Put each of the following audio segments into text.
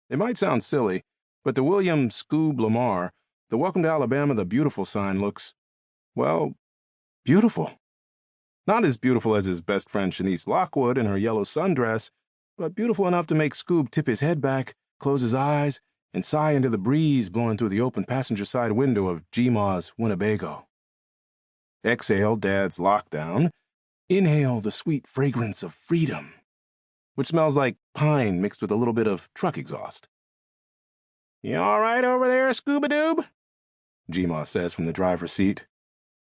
It might sound silly, but to William Scoob Lamar, the Welcome to Alabama the Beautiful sign looks, well, beautiful. Not as beautiful as his best friend Shanice Lockwood in her yellow sundress, but beautiful enough to make Scoob tip his head back, close his eyes, and sigh into the breeze blowing through the open passenger side window of G-Ma's Winnebago. Exhale Dad's lockdown. Inhale the sweet fragrance of freedom, which smells like pine mixed with a little bit of truck exhaust. "You all right over there, Scooba-Doob?" G-Ma says from the driver's seat.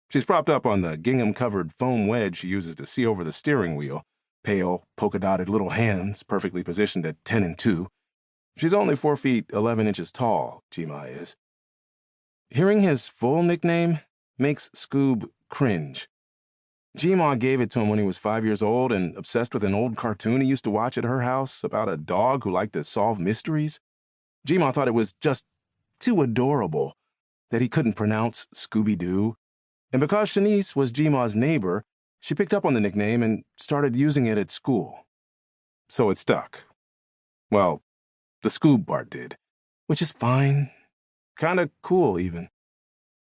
She's propped up on the gingham-covered foam wedge she uses to see over the steering wheel, pale, polka-dotted little hands perfectly positioned at 10 and 2. She's only 4 feet 11 inches tall, G-Ma is. Hearing his full nickname makes Scoob cringe. G-Ma gave it to him when he was 5 years old and obsessed with an old cartoon he used to watch at her house about a dog who liked to solve mysteries. G-Ma thought it was just too adorable that he couldn't pronounce Scooby-Doo. And because Shanice was G-Ma's neighbor, she picked up on the nickname and started using it at school. So it stuck. Well, the Scoob part did, which is fine. Kinda cool, even.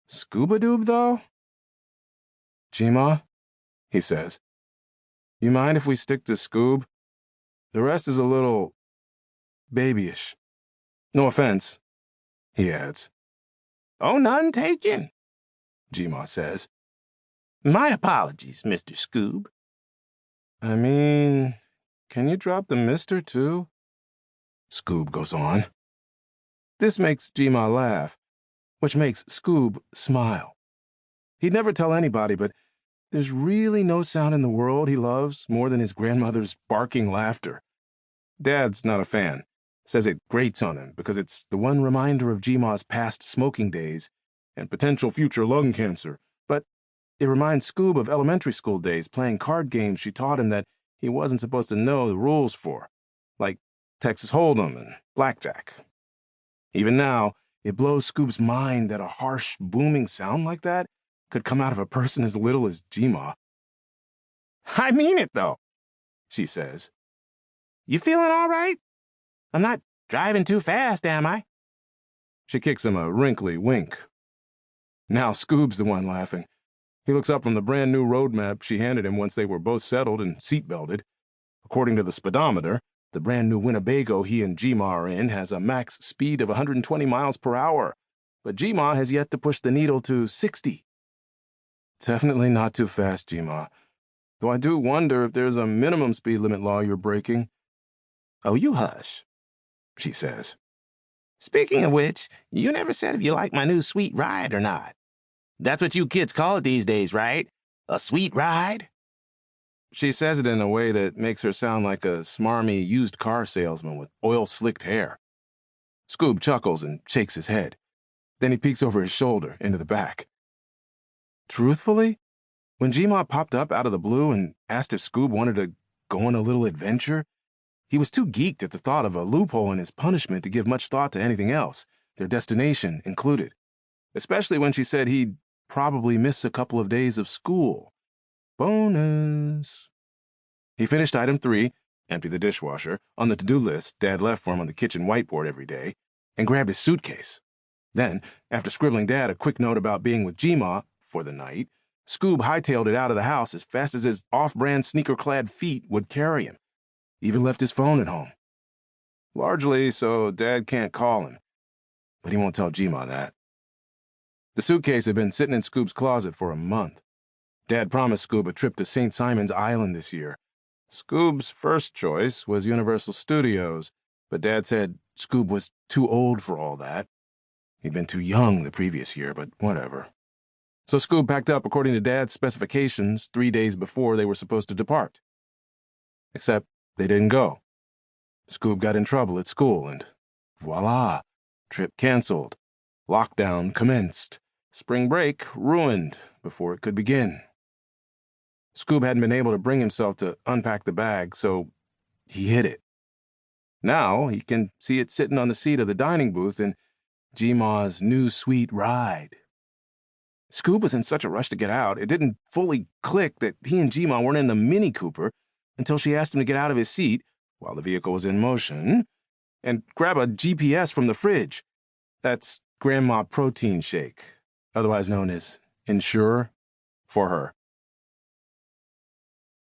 Scooba-Doob, though? "G-Ma," he says, "you mind if we stick to Scoob? The rest is a little babyish. No offense," he adds. "Oh, none taken," G-Ma says. "My apologies, Mr. Scoob." "I mean, can you drop the mister, too?" Scoob goes on. This makes G-Ma laugh, which makes Scoob smile. He'd never tell anybody, but there's really no sound in the world he loves more than his grandmother's barking laughter. Dad's not a fan. Says it grates on him because it's the one reminder of G-Ma's past smoking days and potential future lung cancer, but it reminds Scoob of elementary school days playing card games she taught him that he wasn't supposed to know the rules for, like Texas Hold'em and blackjack. Even now, it blows Scoob's mind that a harsh, booming sound like that could come out of a person as little as G-Ma. "I mean it, though," she says. "You feeling all right? I'm not driving too fast, am I?" She kicks him a wrinkly wink. Now Scoob's the one laughing. He looks up from the brand-new road map she handed him once they were both settled and seatbelted. According to the speedometer, the brand-new Winnebago he and G-Ma are in has a max speed of 120 miles per hour, but G-Ma has yet to push the needle to 60. "Definitely not too fast, G-Ma. Though I do wonder if there's a minimum speed limit law you're breaking." "Oh, you hush," she says. "Speaking of which, you never said if you like my new sweet ride or not. That's what you kids call it these days, right? A sweet ride?" She says it in a way that makes her sound like a smarmy used car salesman with oil-slicked hair. Scoob chuckles and shakes his head. Then he peeks over his shoulder into the back. Truthfully, when G-Ma popped up out of the blue and asked if Scoob wanted to go on a little adventure, he was too geeked at the thought of a loophole in his punishment to give much thought to anything else, their destination included, especially when she said he'd probably miss a couple of days of school. Bonus. He finished item 3, empty the dishwasher, on the to-do list Dad left for him on the kitchen whiteboard every day, and grabbed his suitcase. Then, after scribbling Dad a quick note about being with G-Ma for the night, Scoob hightailed it out of the house as fast as his off-brand sneaker-clad feet would carry him. Even left his phone at home. Largely so Dad can't call him, but he won't tell G-Ma that. The suitcase had been sitting in Scoob's closet for a month. Dad promised Scoob a trip to St. Simon's Island this year. Scoob's first choice was Universal Studios, but Dad said Scoob was too old for all that. He'd been too young the previous year, but whatever. So Scoob packed up according to Dad's specifications 3 days before they were supposed to depart. Except they didn't go. Scoob got in trouble at school, and voila, trip canceled. Lockdown commenced. Spring break ruined before it could begin. Scoob hadn't been able to bring himself to unpack the bag, so he hid it. Now he can see it sitting on the seat of the dining booth in G-Ma's new sweet ride. Scoob was in such a rush to get out, it didn't fully click that he and G-Ma weren't in the Mini Cooper until she asked him to get out of his seat, while the vehicle was in motion, and grab a GPS from the fridge. That's Grandma Protein Shake, otherwise known as Ensure, for her.